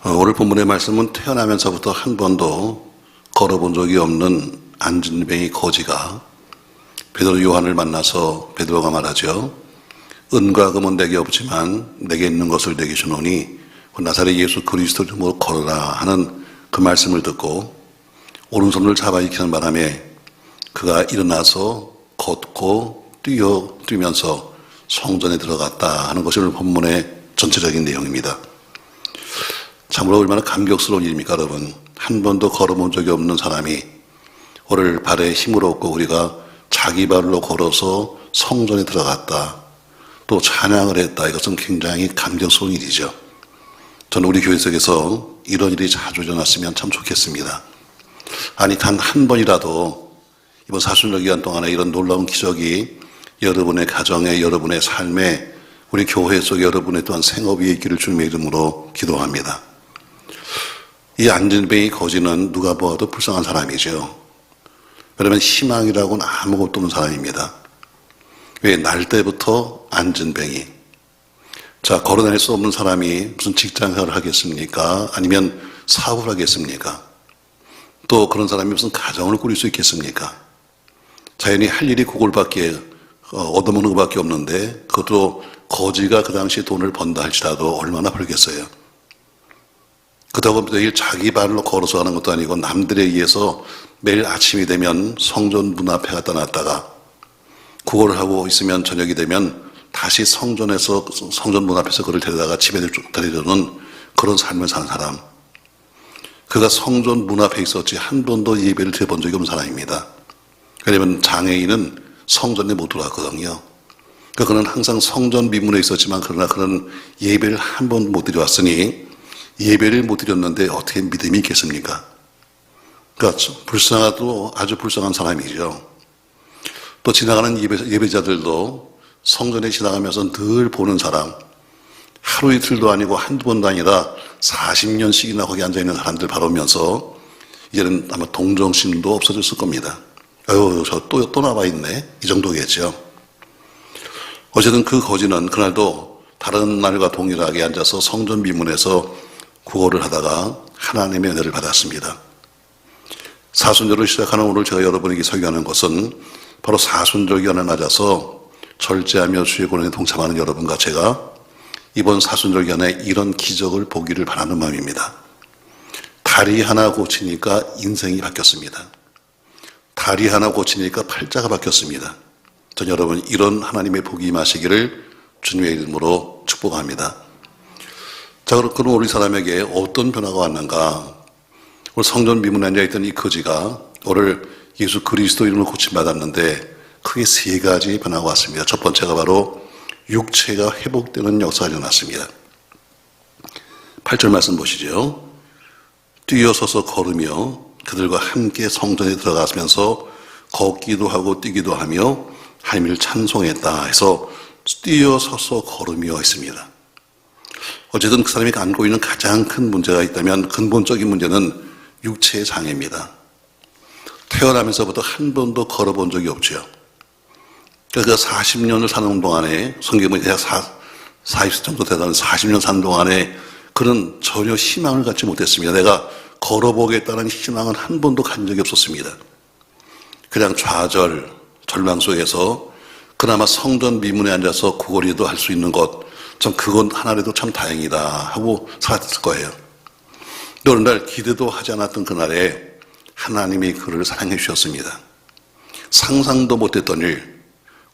오늘 본문의 말씀은 태어나면서부터 한 번도 걸어본 적이 없는 안진뱅이 거지가 베드로 요한을 만나서 베드로가 말하죠. 은과 금은 내게 없지만 내게 있는 것을 내게 주노니 나사렛 예수 그리스도 이름으로 걸어라 하는 그 말씀을 듣고 오른손을 잡아 일으키는 바람에 그가 일어나서 걷고 뛰면서 성전에 들어갔다 하는 것이 오늘 본문의 전체적인 내용입니다. 참으로 얼마나 감격스러운 일입니까, 여러분. 한 번도 걸어본 적이 없는 사람이 오늘 발에 힘을 얻고 우리가 자기 발로 걸어서 성전에 들어갔다, 또 찬양을 했다. 이것은 굉장히 감격스러운 일이죠. 저는 우리 교회 속에서 이런 일이 자주 일어났으면 참 좋겠습니다. 아니, 단 한 번이라도 이번 사순절 기간 동안에 이런 놀라운 기적이 여러분의 가정에, 여러분의 삶에, 우리 교회 속에 여러분의 또한 생업이 있기를 주님의 이름으로 기도합니다. 이 안진뱅이 거지는 누가 보아도 불쌍한 사람이죠. 왜냐하면 희망이라고는 아무것도 없는 사람입니다. 왜? 날 때부터 안진뱅이. 자, 걸어다닐 수 없는 사람이 무슨 직장생활을 하겠습니까? 아니면 사업을 하겠습니까? 또 그런 사람이 무슨 가정을 꾸릴 수 있겠습니까? 자연히 할 일이 그걸밖에 얻어먹는 것밖에 없는데, 그것도 거지가 그 당시 돈을 번다 할지라도 얼마나 벌겠어요. 그렇다고 매일 자기 발로 걸어서 하는 것도 아니고 남들에 의해서 매일 아침이 되면 성전 문 앞에 갖다 놨다가 구걸을 하고 있으면 저녁이 되면 다시 성전 문 앞에서 그를 데려다가 집에 데려오는 그런 삶을 사는 사람. 그가 성전 문 앞에 있었지 한 번도 예배를 드려본 적이 없는 사람입니다. 왜냐하면 장애인은 성전에 못 들어왔거든요. 그러니까 그는 항상 성전 미문에 있었지만 그러나 그는 예배를 한 번도 못 드려왔으니 예배를 못 드렸는데 어떻게 믿음이 있겠습니까? 그러니까 불쌍하도 아주 불쌍한 사람이죠. 또 지나가는 예배자들도 성전에 지나가면서 늘 보는 사람, 하루 이틀도 아니고 한두 번도 아니라 40년씩이나 거기 앉아있는 사람들 바라보면서 이제는 아마 동정심도 없어졌을 겁니다. 아유, 저 또 나와 있네. 이 정도겠죠. 어쨌든 그 거지는 그날도 다른 날과 동일하게 앉아서 성전 미문에서 구걸을 하다가 하나님의 은혜를 받았습니다. 사순절을 시작하는 오늘 제가 여러분에게 설교하는 것은 바로 사순절 기간을 맞아서 절제하며 주의 고난에 동참하는 여러분과 제가 이번 사순절 기간에 이런 기적을 보기를 바라는 마음입니다. 다리 하나 고치니까 인생이 바뀌었습니다. 다리 하나 고치니까 팔자가 바뀌었습니다. 전 여러분 이런 하나님의 복이 임하시기를 주님의 이름으로 축복합니다. 자, 그럼 우리 사람에게 어떤 변화가 왔는가? 오늘 성전 미문에 앉아있던 이 거지가 오늘 예수 그리스도 이름으로 고침받았는데 크게 세 가지 변화가 왔습니다. 첫 번째가 바로 육체가 회복되는 역사가 일어났습니다. 8절 말씀 보시죠. 뛰어서서 걸으며 그들과 함께 성전에 들어가면서 걷기도 하고 뛰기도 하며 하나님을 찬송했다 해서 뛰어서서 걸으며 했습니다. 어쨌든 그 사람이 안고 있는 가장 큰 문제가 있다면 근본적인 문제는 육체의 장애입니다. 태어나면서부터 한 번도 걸어본 적이 없죠. 그러니까 그 40년을 사는 동안에, 성경은 대략 40 정도 되다는 40년 사는 동안에 그는 전혀 희망을 갖지 못했습니다. 내가 걸어보겠다는 희망은 한 번도 간 적이 없었습니다. 그냥 좌절, 절망 속에서 그나마 성전 미문에 앉아서 구걸이도 할 수 있는 것, 참 그건 하나라도 참 다행이다 하고 살았을 거예요. 어느 날 기대도 하지 않았던 그날에 하나님이 그를 사랑해 주셨습니다. 상상도 못했던 일,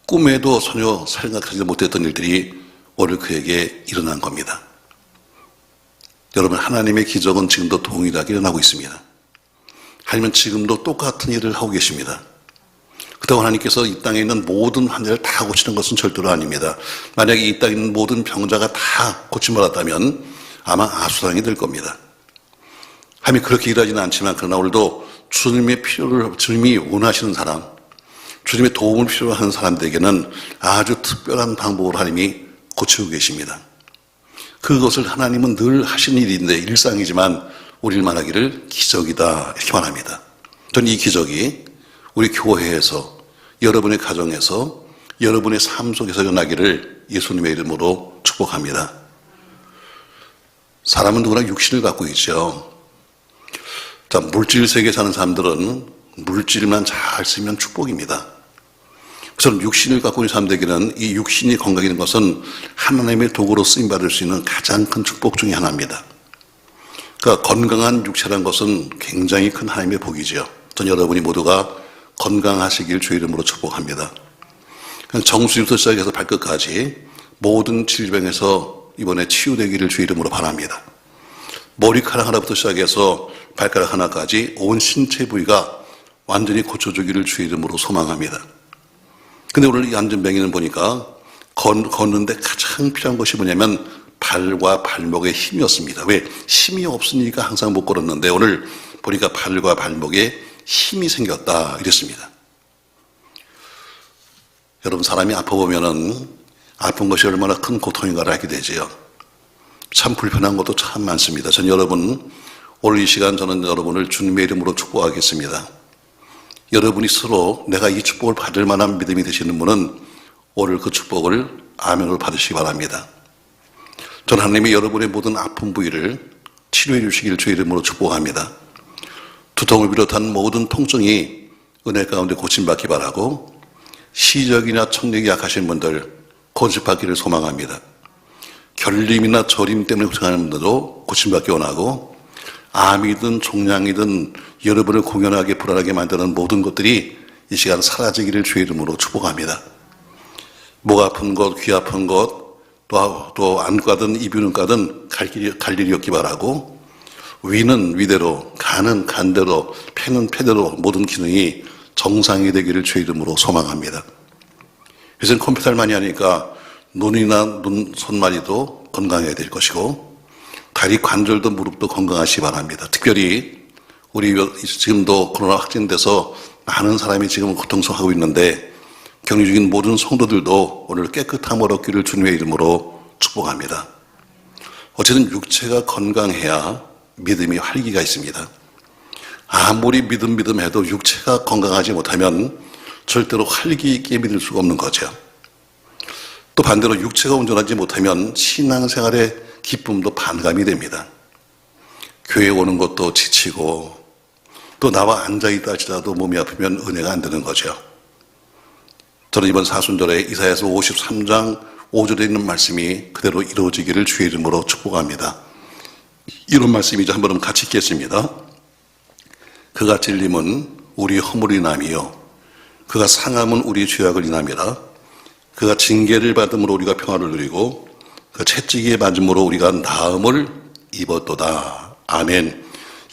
꿈에도 전혀 생각하지 못했던 일들이 오늘 그에게 일어난 겁니다. 여러분, 하나님의 기적은 지금도 동일하게 일어나고 있습니다. 하나님은 지금도 똑같은 일을 하고 계십니다. 그렇다고 하나님께서 이 땅에 있는 모든 환자를 다 고치는 것은 절대로 아닙니다. 만약에 이 땅에 있는 모든 병자가 다 고침받았다면 아마 아수랑이 될 겁니다. 하나님이 그렇게 일하지는 않지만 그러나 오늘도 주님이 원하시는 사람, 주님의 도움을 필요로 하는 사람들에게는 아주 특별한 방법으로 하나님이 고치고 계십니다. 그것을 하나님은 늘 하시는 일인데 일상이지만 우리를 말하기를 기적이다 이렇게 말합니다. 저는 이 기적이 우리 교회에서, 여러분의 가정에서, 여러분의 삶 속에서 일어나기를 예수님의 이름으로 축복합니다. 사람은 누구나 육신을 갖고 있죠. 자, 물질 세계에 사는 사람들은 물질만 잘 쓰면 축복입니다. 우선 육신을 갖고 있는 사람들에게는 이 육신이 건강해지는 것은 하나님의 도구로 쓰임받을 수 있는 가장 큰 축복 중에 하나입니다. 그러니까 건강한 육체라는 것은 굉장히 큰 하나님의 복이죠. 전 여러분이 모두가 건강하시길 주의 이름으로 축복합니다. 정수부터 시작해서 발끝까지 모든 질병에서 이번에 치유되기를 주의 이름으로 바랍니다. 머리카락 하나부터 시작해서 발가락 하나까지 온 신체 부위가 완전히 고쳐주기를 주의 이름으로 소망합니다. 근데 오늘 이 안전뱅이는 보니까 걷는데 가장 필요한 것이 뭐냐면 발과 발목의 힘이었습니다. 왜? 힘이 없으니까 항상 못 걸었는데 오늘 보니까 발과 발목에 힘이 생겼다 이랬습니다. 여러분, 사람이 아파보면은 아픈 것이 얼마나 큰 고통인가를 알게 되지요. 참 불편한 것도 참 많습니다. 전 여러분, 오늘 이 시간 저는 여러분을 주님의 이름으로 축복하겠습니다. 여러분이 스스로 내가 이 축복을 받을 만한 믿음이 되시는 분은 오늘 그 축복을 아멘으로 받으시기 바랍니다. 저는 하나님이 여러분의 모든 아픈 부위를 치료해 주시기를 주의 이름으로 축복합니다. 두통을 비롯한 모든 통증이 은혜 가운데 고침받기 바라고, 시력이나 청력이 약하신 분들 고침받기를 소망합니다. 결림이나 저림 때문에 고생하는 분들도 고침받기 원하고, 암이든 종양이든 여러분을 공연하게 불안하게 만드는 모든 것들이 이 시간 사라지기를 주의 이름으로 축복합니다. 목 아픈 것, 귀 아픈 것, 또 안과든 이비인후과든 갈 일이 없기 바라고, 위는 위대로, 간은 간대로, 폐는 폐대로 모든 기능이 정상이 되기를 주의 이름으로 소망합니다. 요새는 컴퓨터를 많이 하니까 눈이나 눈, 손마디도 건강해야 될 것이고, 다리 관절도 무릎도 건강하시기 바랍니다. 특별히 우리 지금도 코로나 확진돼서 많은 사람이 지금 고통스러워하고 있는데 격리 중인 모든 성도들도 오늘 깨끗함을 얻기를 주님의 이름으로 축복합니다. 어쨌든 육체가 건강해야 믿음이 활기가 있습니다. 아무리 믿음 해도 육체가 건강하지 못하면 절대로 활기 있게 믿을 수가 없는 거죠. 또 반대로 육체가 온전하지 못하면 신앙생활의 기쁨도 반감이 됩니다. 교회 오는 것도 지치고, 또 나와 앉아있다 할지라도 몸이 아프면 은혜가 안 되는 거죠. 저는 이번 사순절에 이사야서 53장 5절에 있는 말씀이 그대로 이루어지기를 주의 이름으로 축복합니다. 이런 말씀이죠. 한번 같이 읽겠습니다. 그가 찔림은 우리 허물이 남이요, 그가 상함은 우리 죄악을 인함이라. 그가 징계를 받음으로 우리가 평화를 누리고 그 채찍에 맞음으로 우리가 나음을 입었도다. 아멘.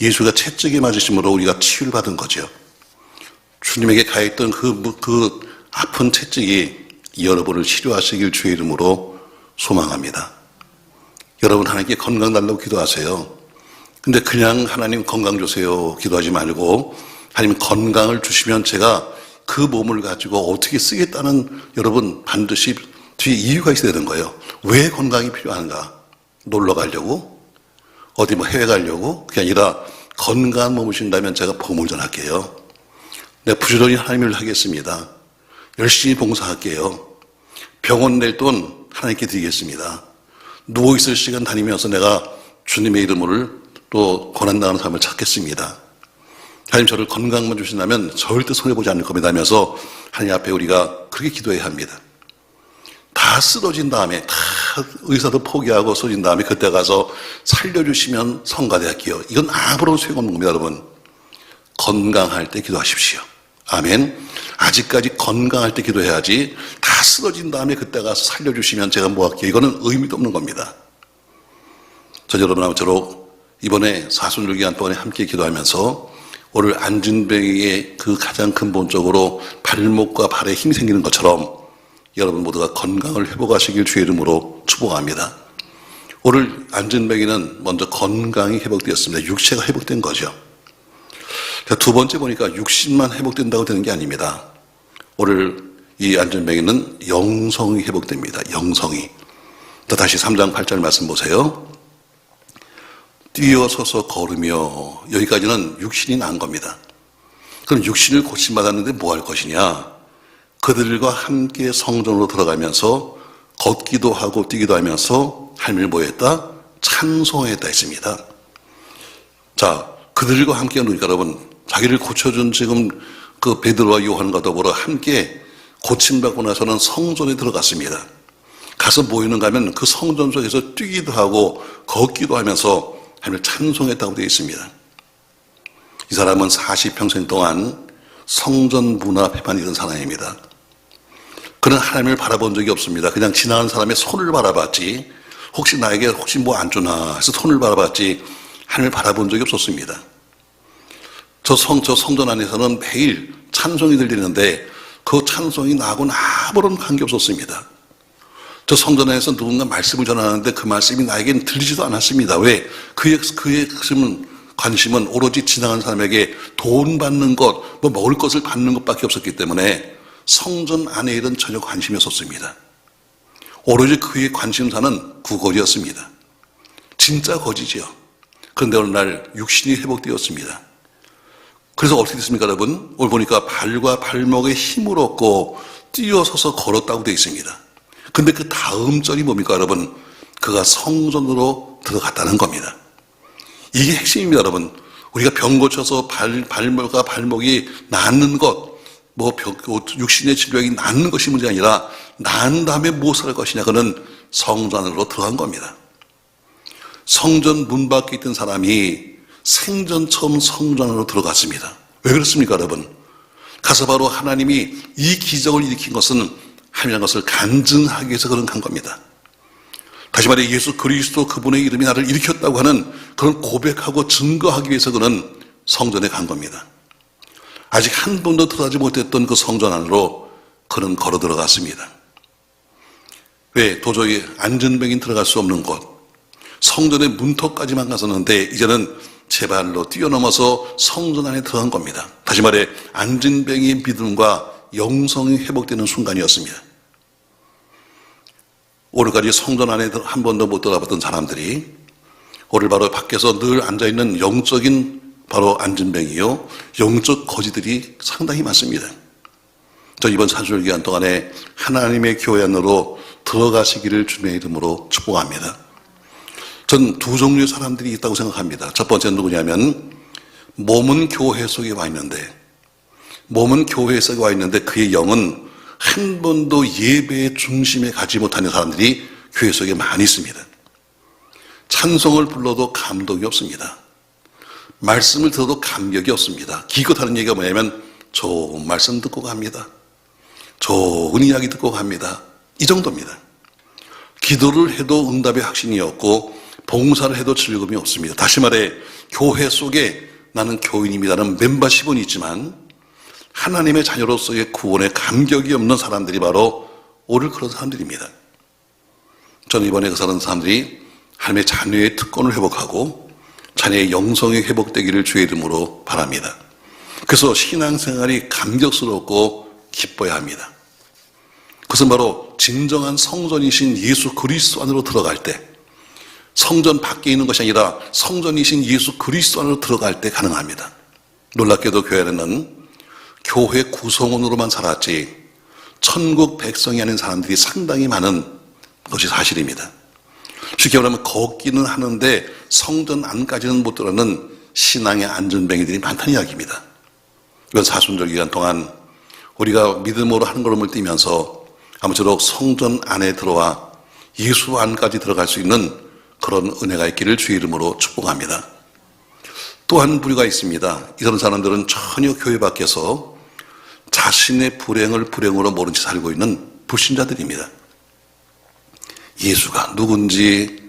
예수가 채찍에 맞으심으로 우리가 치유를 받은 거죠. 주님에게 가했던 그 아픈 채찍이 여러분을 치료하시길 주의 이름으로 소망합니다. 여러분, 하나님께 건강 달라고 기도하세요. 근데 그냥 하나님 건강 주세요 기도하지 말고, 하나님 건강을 주시면 제가 그 몸을 가지고 어떻게 쓰겠다는, 여러분 반드시 뒤에 이유가 있어야 되는 거예요. 왜 건강이 필요한가? 놀러 가려고? 어디 해외 가려고? 그게 아니라 건강한 몸을 주신다면 제가 보물 전할게요. 내가 부지런히 하나님 일을 하겠습니다. 열심히 봉사할게요. 병원 낼 돈 하나님께 드리겠습니다. 누워있을 시간 다니면서 내가 주님의 이름을 또 고난당하는 삶을 찾겠습니다. 하나님 저를 건강만 주신다면 절대 손해보지 않을 겁니다 하면서 하나님 앞에 우리가 그렇게 기도해야 합니다. 다 쓰러진 다음에, 다 의사도 포기하고 쓰러진 다음에 그때 가서 살려주시면 성가대할게요. 이건 아무런 소용없는 겁니다. 여러분, 건강할 때 기도하십시오. 아멘. 아직까지 건강할 때 기도해야지, 다 쓰러진 다음에 그때 가서 살려주시면 제가 뭐 할게요. 이거는 의미도 없는 겁니다. 저 여러분 아무쪼록 이번에 사순절 기간 동안에 함께 기도하면서 오늘 안진뱅이의 그 가장 근본적으로 발목과 발에 힘이 생기는 것처럼 여러분 모두가 건강을 회복하시길 주의 이름으로 축복합니다. 오늘 안진뱅이는 먼저 건강이 회복되었습니다. 육체가 회복된 거죠. 두 번째 보니까 육신만 회복된다고 되는 게 아닙니다. 오늘 이 안진뱅이는 영성이 회복됩니다. 영성이. 다시 3장 8절 말씀 보세요. 뛰어서서 걸으며, 여기까지는 육신이 난 겁니다. 그럼 육신을 고침받았는데 뭐 할 것이냐? 그들과 함께 성전으로 들어가면서 걷기도 하고 뛰기도 하면서 삶을 뭐 했다? 찬송했다 했습니다. 자, 그들과 함께 누니까 여러분, 자기를 고쳐준 지금 그 베드로와 요한과 더불어 함께 고침받고 나서는 성전에 들어갔습니다. 가서 뭐 있는가 하면 그 성전 속에서 뛰기도 하고 걷기도 하면서 하나님을 찬송했다고 되어 있습니다. 이 사람은 40평생 동안 성전 문 앞에만 있던 사람입니다. 그는 하나님을 바라본 적이 없습니다. 그냥 지나가는 사람의 손을 바라봤지, 혹시 나에게 혹시 뭐 안 주나 해서 손을 바라봤지 하나님을 바라본 적이 없었습니다. 저 성전 안에서는 매일 찬송이 들리는데 그 찬송이 나하고는 아무런 관계없었습니다. 저 성전 안에서 누군가 말씀을 전하는데 그 말씀이 나에게는 들리지도 않았습니다. 왜? 그의 관심은 오로지 지나가는 사람에게 돈 받는 것, 뭐 먹을 것을 받는 것밖에 없었기 때문에 성전 안에 일은 전혀 관심이 없었습니다. 오로지 그의 관심사는 구걸이었습니다. 진짜 거지지요. 그런데 어느 날 육신이 회복되었습니다. 그래서 어떻게 됐습니까, 여러분? 오늘 보니까 발과 발목에 힘을 얻고 뛰어서서 걸었다고 되어 있습니다. 근데 그 다음 절이 뭡니까, 여러분? 그가 성전으로 들어갔다는 겁니다. 이게 핵심입니다, 여러분. 우리가 병 고쳐서 발목과 발목이 낫는 것, 육신의 질병이 낫는 것이 문제가 아니라 난 다음에 무엇을 할 것이냐, 그는 성전 안으로 들어간 겁니다. 성전 문 밖에 있던 사람이 생전 처음 성전 안으로 들어갔습니다. 왜 그렇습니까, 여러분? 가서 바로 하나님이 이 기적을 일으킨 것은 하나님이라는 것을 간증하기 위해서 그런 간 겁니다. 다시 말해 예수 그리스도 그분의 이름이 나를 일으켰다고 하는 그런 고백하고 증거하기 위해서 그는 성전에 간 겁니다. 아직 한 번도 들어가지 못했던 그 성전 안으로 그는 걸어 들어갔습니다. 왜? 도저히 안전병인 들어갈 수 없는 곳, 성전의 문턱까지만 갔었는데 이제는 제 발로 뛰어넘어서 성전 안에 들어간 겁니다. 다시 말해 안전병의 믿음과 영성이 회복되는 순간이었습니다. 오늘까지 성전 안에 한 번도 못 들어가봤던 사람들이 오늘 바로 밖에서 늘 앉아있는 영적인 바로 안전병이요, 영적 거지들이 상당히 많습니다. 저 이번 산술 기간 동안에 하나님의 교회 안으로 들어가시기를 주님의 이름으로 축복합니다. 전 두 종류의 사람들이 있다고 생각합니다. 첫 번째는 누구냐면 몸은 교회 속에 와 있는데 그의 영은 한 번도 예배의 중심에 가지 못하는 사람들이 교회 속에 많이 있습니다. 찬송을 불러도 감동이 없습니다. 말씀을 들어도 감격이 없습니다. 기껏하는 얘기가 뭐냐면 좋은 말씀 듣고 갑니다. 좋은 이야기 듣고 갑니다. 이 정도입니다. 기도를 해도 응답의 확신이 없고 봉사를 해도 즐거움이 없습니다. 다시 말해 교회 속에 나는 교인입니다는 멤버십은 있지만 하나님의 자녀로서의 구원에 감격이 없는 사람들이 바로 오늘 그런 사람들입니다. 저는 이번에 그 사람들이 하나님의 자녀의 특권을 회복하고 자녀의 영성이 회복되기를 주의 이름으로 바랍니다. 그래서 신앙생활이 감격스럽고 기뻐야 합니다. 그것은 바로 진정한 성전이신 예수 그리스도 안으로 들어갈 때, 성전 밖에 있는 것이 아니라 성전이신 예수 그리스도 안으로 들어갈 때 가능합니다. 놀랍게도 교회는 교회 구성원으로만 살았지 천국 백성이 아닌 사람들이 상당히 많은 것이 사실입니다. 쉽게 말하면 걷기는 하는데 성전 안까지는 못 들어가는 신앙의 안전뱅이들이 많다는 이야기입니다. 이번 사순절 기간 동안 우리가 믿음으로 한 걸음을 뛰면서 아무쪼록 성전 안에 들어와 예수 안까지 들어갈 수 있는 그런 은혜가 있기를 주의 이름으로 축복합니다. 또 한 부류가 있습니다. 이런 사람들은 전혀 교회 밖에서 자신의 불행을 불행으로 모른 채 살고 있는 불신자들입니다. 예수가 누군지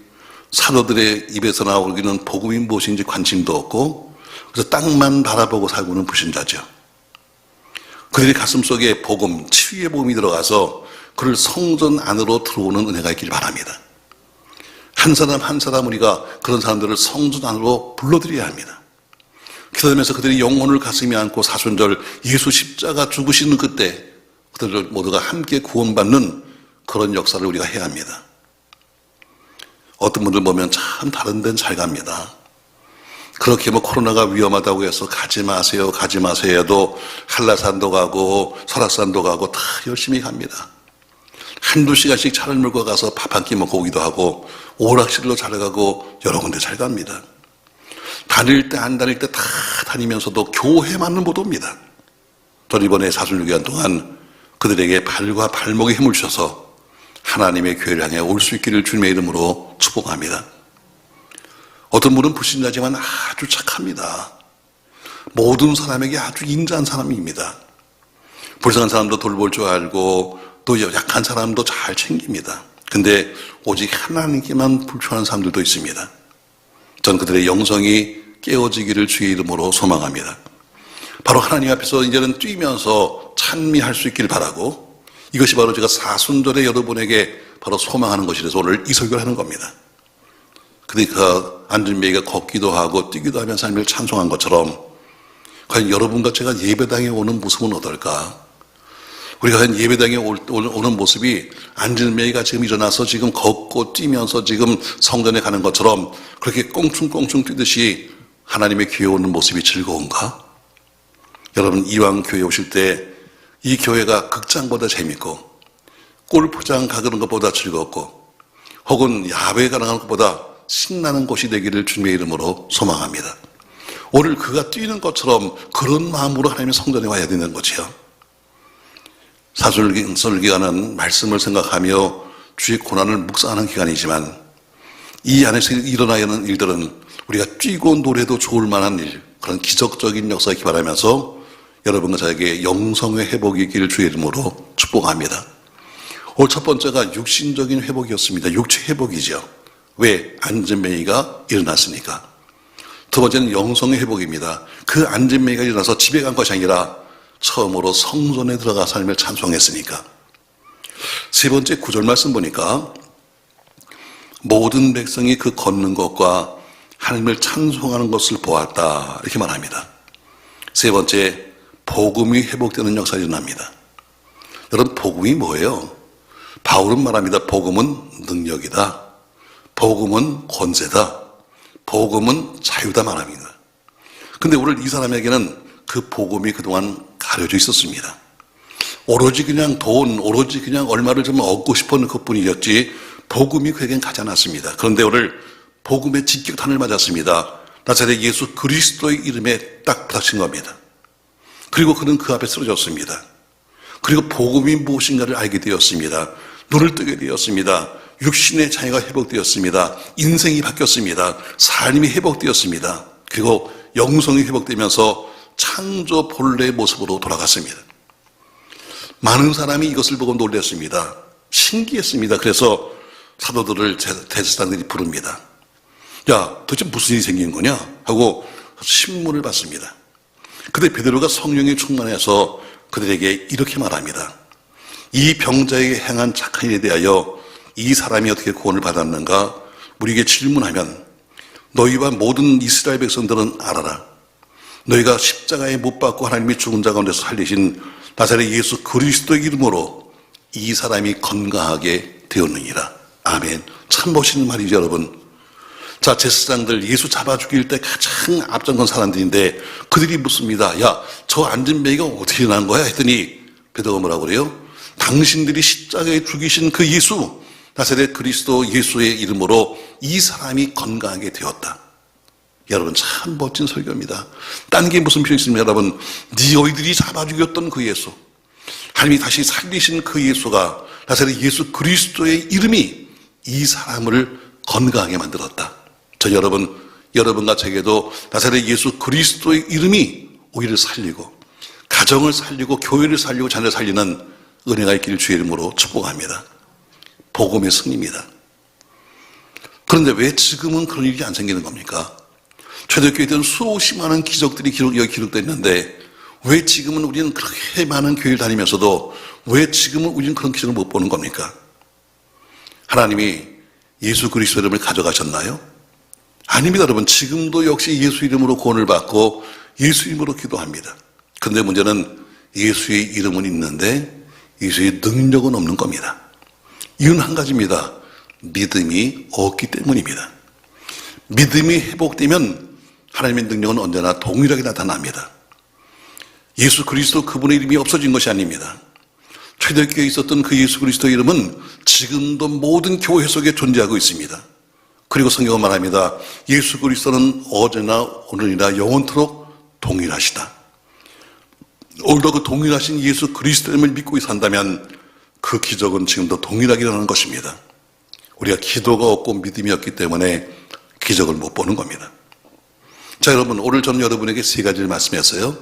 사도들의 입에서 나오기는 복음이 무엇인지 관심도 없고 그래서 땅만 바라보고 살고는 불신자죠. 그들의 가슴속에 복음, 치유의 복음이 들어가서 그를 성전 안으로 들어오는 은혜가 있길 바랍니다. 한 사람 한 사람 우리가 그런 사람들을 성전 안으로 불러들여야 합니다. 기도하면서 그들이 영혼을 가슴에 안고 사순절 예수 십자가 죽으시는 그때 그들을 모두가 함께 구원받는 그런 역사를 우리가 해야 합니다. 어떤 분들 보면 참 다른 데는 잘 갑니다. 그렇게 코로나가 위험하다고 해서 가지 마세요 해도 한라산도 가고 설악산도 가고 다 열심히 갑니다. 한두 시간씩 차를 몰고 가서 밥 한 끼 먹고 오기도 하고 오락실로 잘 가고 여러 군데 잘 갑니다. 다닐 때 안 다닐 때 다 다니면서도 교회만은 못 옵니다. 저는 이번에 46기간 동안 그들에게 발과 발목에 힘을 주셔서 하나님의 교회를 향해 올 수 있기를 주님의 이름으로 축복합니다. 어떤 분은 불신자지만 아주 착합니다. 모든 사람에게 아주 인자한 사람입니다. 불쌍한 사람도 돌볼 줄 알고 또 약한 사람도 잘 챙깁니다. 근데 오직 하나님께만 불편한 사람들도 있습니다. 전 그들의 영성이 깨어지기를 주의 이름으로 소망합니다. 바로 하나님 앞에서 이제는 뛰면서 찬미할 수 있기를 바라고, 이것이 바로 제가 사순절에 여러분에게 바로 소망하는 것이라서 오늘 이 설교를 하는 겁니다. 그러니까 안진뱅이가 걷기도 하고 뛰기도 하면서 하나님을 찬송한 것처럼 과연 여러분과 제가 예배당에 오는 모습은 어떨까? 우리가 과연 예배당에 오는 모습이 안진뱅이가 지금 일어나서 지금 걷고 뛰면서 지금 성전에 가는 것처럼 그렇게 꽁충꽁충 뛰듯이 하나님의 교회에 오는 모습이 즐거운가? 여러분, 이왕 교회에 오실 때 이 교회가 극장보다 재밌고 골프장 가는 것보다 즐겁고 혹은 야외 가는 것보다 신나는 곳이 되기를 주님의 이름으로 소망합니다. 오늘 그가 뛰는 것처럼 그런 마음으로 하나님의 성전에 와야 되는 거지요. 사순절 기간은 말씀을 생각하며 주의 고난을 묵상하는 기간이지만 이 안에서 일어나야 하는 일들은 우리가 뛰고 노래도 좋을 만한 일, 그런 기적적인 역사에 기반하면서 여러분과 저에게 영성의 회복이 있기를 주의 이름으로 축복합니다. 오늘 첫 번째가 육신적인 회복이었습니다. 육체 회복이죠. 왜? 안진뱅이가 일어났으니까. 두 번째는 영성의 회복입니다. 그 안진뱅이가 일어나서 집에 간 것이 아니라 처음으로 성전에 들어가 삶을 찬송했으니까. 세 번째 9절 말씀 보니까 모든 백성이 그 걷는 것과 하나님을 찬송하는 것을 보았다, 이렇게 말합니다. 세 번째, 복음이 회복되는 역사가 일어납니다. 여러분, 복음이 뭐예요? 바울은 말합니다. 복음은 능력이다. 복음은 권세다. 복음은 자유다 말합니다. 근데 오늘 이 사람에게는 그 복음이 그동안 가려져 있었습니다. 오로지 그냥 돈, 오로지 그냥 얼마를 좀 얻고 싶은 것뿐이었지 복음이 그에겐 가지 않았습니다. 그런데 오늘 복음의 직격탄을 맞았습니다. 나사렛 예수 그리스도의 이름에 딱 부닥친 겁니다. 그리고 그는 그 앞에 쓰러졌습니다. 그리고 복음이 무엇인가를 알게 되었습니다. 눈을 뜨게 되었습니다. 육신의 자유가 회복되었습니다. 인생이 바뀌었습니다. 삶이 회복되었습니다. 그리고 영성이 회복되면서 창조 본래의 모습으로 돌아갔습니다. 많은 사람이 이것을 보고 놀랐습니다. 신기했습니다. 그래서 사도들을 대제사장들이 부릅니다. 야, 도대체 무슨 일이 생긴 거냐? 하고 신문을 받습니다. 그때 베드로가 성령에 충만해서 그들에게 이렇게 말합니다. 이 병자에게 행한 착한 일에 대하여 이 사람이 어떻게 구원을 받았는가? 우리에게 질문하면 너희와 모든 이스라엘 백성들은 알아라. 너희가 십자가에 못 박고 하나님이 죽은 자 가운데서 살리신 나사렛 예수 그리스도의 이름으로 이 사람이 건강하게 되었느니라. 아멘. 참 멋있는 말이죠, 여러분. 자, 제사장들 예수 잡아 죽일 때 가장 앞장선 사람들인데 그들이 묻습니다. 야, 저 안진뱅이가 어떻게 일어난 거야? 했더니 베드로가 뭐라고 그래요? 당신들이 십자가에 죽이신 그 예수, 나사렛 그리스도 예수의 이름으로 이 사람이 건강하게 되었다. 여러분, 참 멋진 설교입니다. 딴 게 무슨 필요 있습니까? 여러분, 너희들이 잡아 죽였던 그 예수, 하나님이 다시 살리신 그 예수가, 나사렛 예수 그리스도의 이름이 이 사람을 건강하게 만들었다. 저 여러분과 제게도 나사렛 예수 그리스도의 이름이 우리를 살리고 가정을 살리고 교회를 살리고 자녀를 살리는 은혜가 있기를 주의 이름으로 축복합니다. 복음의 승리입니다. 그런데 왜 지금은 그런 일이 안 생기는 겁니까? 초대교회 때는 수없이 많은 기적들이 기록되어 있는데 왜 지금은 우리는 그렇게 많은 교회를 다니면서도 왜 지금은 우리는 그런 기적을 못 보는 겁니까? 하나님이 예수 그리스도 이름을 가져가셨나요? 아닙니다, 여러분. 지금도 역시 예수 이름으로 구원을 받고 예수 이름으로 기도합니다. 그런데 문제는 예수의 이름은 있는데 예수의 능력은 없는 겁니다. 이유는 한 가지입니다. 믿음이 없기 때문입니다. 믿음이 회복되면 하나님의 능력은 언제나 동일하게 나타납니다. 예수 그리스도 그분의 이름이 없어진 것이 아닙니다. 초대교회에 있었던 그 예수 그리스도의 이름은 지금도 모든 교회 속에 존재하고 있습니다. 그리고 성경은 말합니다. 예수 그리스도는 어제나 오늘이나 영원토록 동일하시다. 오늘도 그 동일하신 예수 그리스도님을 믿고 산다면 그 기적은 지금도 동일하게 일어나는 것입니다. 우리가 기도가 없고 믿음이 없기 때문에 기적을 못 보는 겁니다. 자, 여러분, 오늘 저는 여러분에게 세 가지를 말씀했어요.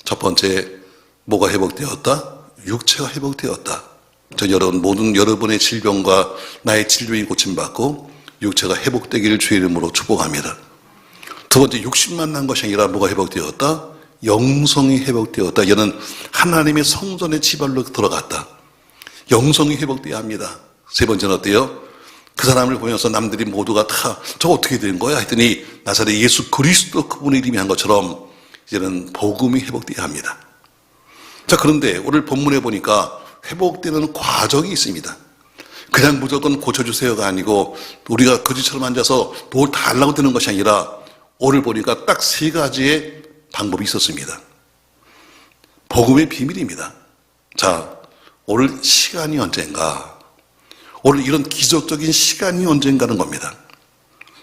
첫 번째, 뭐가 회복되었다? 육체가 회복되었다. 저 모든 여러분의 질병과 나의 질병이 고침받고 육체가 회복되기를 주의 이름으로 축복합니다. 두 번째, 육신만 난 것이 아니라 뭐가 회복되었다? 영성이 회복되었다. 얘는 하나님의 성전의 지발로 들어갔다. 영성이 회복되어야 합니다. 세 번째는 어때요? 그 사람을 보면서 남들이 모두가 다 저거 어떻게 된 거야? 했더니 나사렛 예수 그리스도 그분의 이름이 한 것처럼 이제는 복음이 회복되어야 합니다. 자, 그런데 오늘 본문에 보니까 회복되는 과정이 있습니다. 그냥 무조건 고쳐주세요가 아니고 우리가 거지처럼 앉아서 뭘 다 하려고 드는 것이 아니라 오늘 보니까 딱 세 가지의 방법이 있었습니다. 복음의 비밀입니다. 자, 오늘 시간이 언젠가, 오늘 이런 기적적인 시간이 언젠가는 겁니다.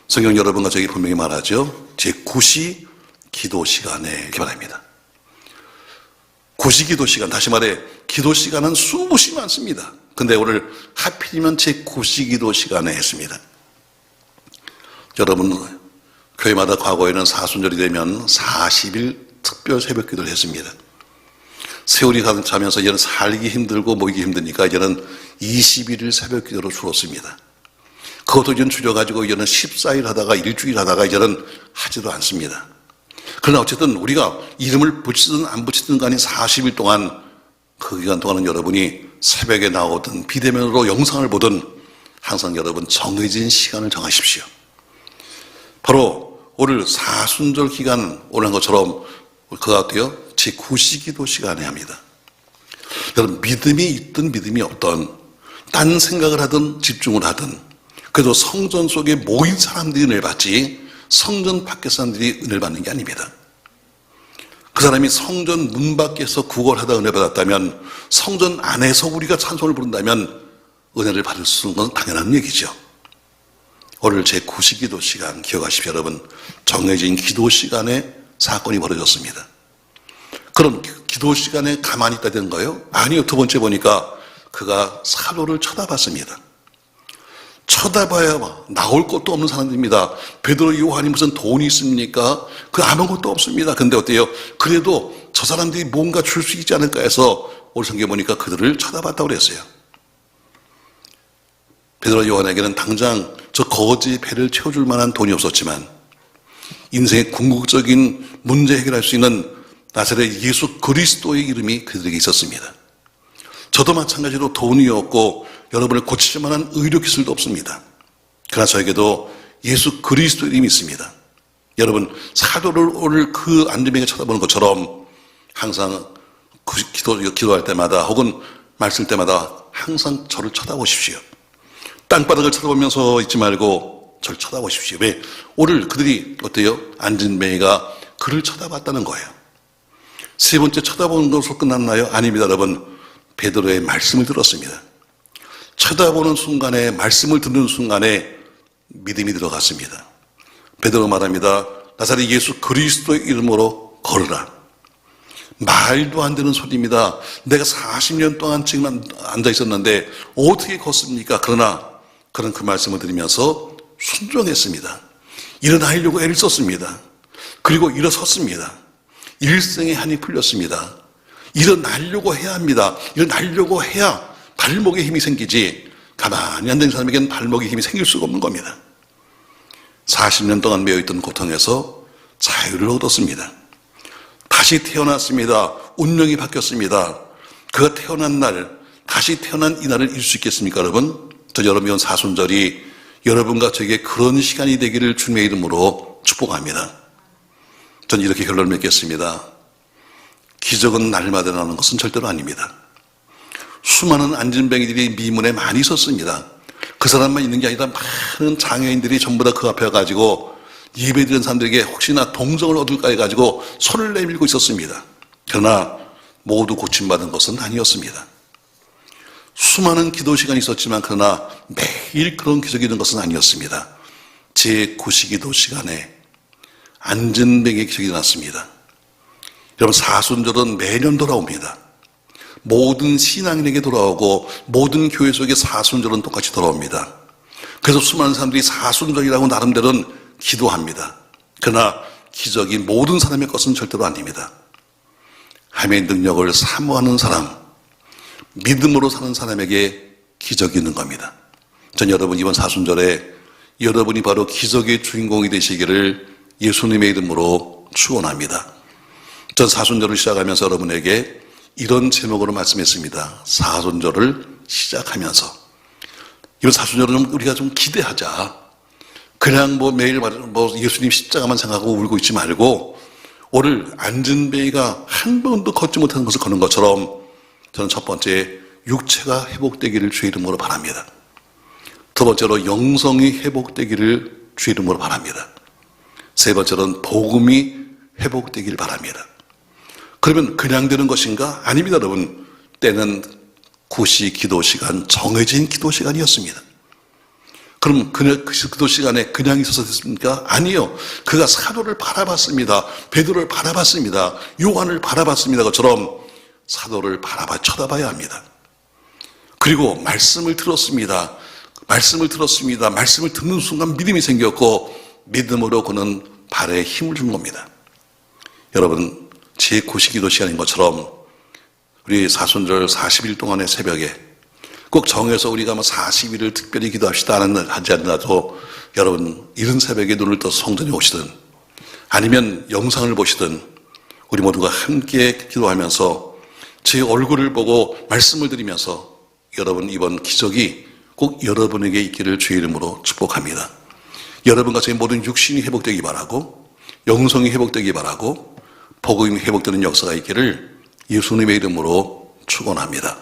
성경 여러분과 저에게 분명히 말하죠. 제9시 기도 시간에 이렇게 말합니다. 9시 기도 시간, 다시 말해 기도 시간은 수없이 많습니다. 근데 오늘 하필이면 제9시 기도 시간에 했습니다. 여러분, 교회마다 과거에는 사순절이 되면 40일 특별 새벽 기도를 했습니다. 세월이 가면서 이제는 살기 힘들고 모이기 힘드니까 이제는 21일 새벽 기도로 줄었습니다. 그것도 이제는 줄여가지고 이제는 14일 하다가 일주일 하다가 이제는 하지도 않습니다. 그러나 어쨌든 우리가 이름을 붙이든 안 붙이든 간에 40일 동안 그 기간 동안은 여러분이 새벽에 나오든 비대면으로 영상을 보든 항상 여러분 정해진 시간을 정하십시오. 바로 오늘 사순절 기간 오늘 한 것처럼 그가 어때요? 제9시 기도 시간에 합니다. 여러분, 믿음이 있든 믿음이 없든 딴 생각을 하든 집중을 하든 그래도 성전 속에 모인 사람들이 은혜를 받지 성전 밖의 사람들이 은혜를 받는 게 아닙니다. 그 사람이 성전 문 밖에서 구걸하다 은혜 받았다면 성전 안에서 우리가 찬송을 부른다면 은혜를 받을 수 있는 건 당연한 얘기죠. 오늘 제9시 기도 시간 기억하십시오. 여러분, 정해진 기도 시간에 사건이 벌어졌습니다. 그럼 기도 시간에 가만히 있다 된 거예요? 아니요. 두 번째 보니까 그가 사도를 쳐다봤습니다. 쳐다봐야 나올 것도 없는 사람들입니다. 베드로, 요한이 무슨 돈이 있습니까? 그 아무것도 없습니다. 근데 어때요? 그래도 저 사람들이 뭔가 줄 수 있지 않을까 해서 오늘 성경에 보니까 그들을 쳐다봤다고 그랬어요. 베드로, 요한에게는 당장 저 거지 배를 채워줄 만한 돈이 없었지만 인생의 궁극적인 문제 해결할 수 있는 나사렛 예수 그리스도의 이름이 그들에게 있었습니다. 저도 마찬가지로 돈이 없고 여러분을 고칠 만한 의료 기술도 없습니다. 그러나 저에게도 예수 그리스도의 이름이 있습니다. 여러분, 사도를 오늘 그 안전병에 쳐다보는 것처럼 항상 기도할 때마다 혹은 말씀 때마다 항상 저를 쳐다보십시오. 땅바닥을 쳐다보면서 있지 말고 저를 쳐다보십시오. 왜? 오늘 그들이 어때요? 안진뱅이가 그를 쳐다봤다는 거예요. 세 번째 쳐다보는 것으로 끝났나요? 아닙니다. 여러분, 베드로의 말씀을 들었습니다. 쳐다보는 순간에, 말씀을 듣는 순간에 믿음이 들어갔습니다. 베드로 말합니다. 나사렛 예수 그리스도의 이름으로 걸으라. 말도 안 되는 소리입니다. 내가 40년 동안 지금 앉아 있었는데 어떻게 걷습니까? 그러나 그런 그 말씀을 들으면서 순종했습니다. 일어나려고 애를 썼습니다. 그리고 일어섰습니다. 일생의 한이 풀렸습니다. 일어나려고 해야 합니다. 일어나려고 해야 발목에 힘이 생기지 가만히 앉은 사람에게는 발목에 힘이 생길 수가 없는 겁니다. 40년 동안 매여있던 고통에서 자유를 얻었습니다. 다시 태어났습니다. 운명이 바뀌었습니다. 그가 태어난 날, 다시 태어난 이 날을 잊을 수 있겠습니까, 여러분? 저 여러분 사순절이 여러분과 저에게 그런 시간이 되기를 주님의 이름으로 축복합니다. 전 이렇게 결론을 맺겠습니다. 기적은 날마다 나오는 것은 절대로 아닙니다. 수많은 안진뱅이들이 미문에 많이 있었습니다. 그 사람만 있는 게 아니라 많은 장애인들이 전부 다 그 앞에 와가지고 예배드리는 사람들에게 혹시나 동정을 얻을까 해가지고 손을 내밀고 있었습니다. 그러나 모두 고침받은 것은 아니었습니다. 수많은 기도 시간이 있었지만 그러나 매일 그런 기적이 있는 것은 아니었습니다. 제9시기도 시간에 안진뱅이의 기적이 났습니다. 여러분, 사순절은 매년 돌아옵니다. 모든 신앙인에게 돌아오고 모든 교회 속의 사순절은 똑같이 돌아옵니다. 그래서 수많은 사람들이 사순절이라고 나름대로는 기도합니다. 그러나 기적이 모든 사람의 것은 절대로 아닙니다. 하나님의 능력을 사모하는 사람, 믿음으로 사는 사람에게 기적이 있는 겁니다. 전 여러분 이번 사순절에 여러분이 바로 기적의 주인공이 되시기를 예수님의 이름으로 축원합니다. 전 사순절을 시작하면서 여러분에게 이런 제목으로 말씀했습니다. 사순절을 시작하면서 이번 사순절은 우리가 좀 기대하자. 그냥 매일 예수님 십자가만 생각하고 울고 있지 말고 오늘 안진뱅이가 한 번도 걷지 못하는 것을 걷는 것처럼 저는 첫 번째 육체가 회복되기를 주의 이름으로 바랍니다. 두 번째로 영성이 회복되기를 주의 이름으로 바랍니다. 세 번째로는 복음이 회복되기를 바랍니다. 그러면 그냥 되는 것인가? 아닙니다, 여러분. 때는 구시 기도 시간, 정해진 기도 시간이었습니다. 그럼 그 기도 시간에 그냥 있어서 됐습니까? 아니요. 그가 사도를 바라봤습니다. 베드로를 바라봤습니다. 요한을 바라봤습니다. 것처럼 사도를 쳐다봐야 합니다. 그리고 말씀을 들었습니다. 말씀을 듣는 순간 믿음이 생겼고 믿음으로 그는 발에 힘을 준 겁니다. 여러분, 제9시기도 시간인 것처럼 우리 사순절 40일 동안의 새벽에 꼭 정해서 우리가 40일을 특별히 기도합시다 하지 않나도 여러분 이른 새벽에 눈을 떠서 성전에 오시든 아니면 영상을 보시든 우리 모두가 함께 기도하면서 제 얼굴을 보고 말씀을 드리면서 여러분 이번 기적이 꼭 여러분에게 있기를 주의 이름으로 축복합니다. 여러분과 저희 모든 육신이 회복되기 바라고 영성이 회복되기 바라고 복음이 회복되는 역사가 있기를 예수님의 이름으로 축원합니다.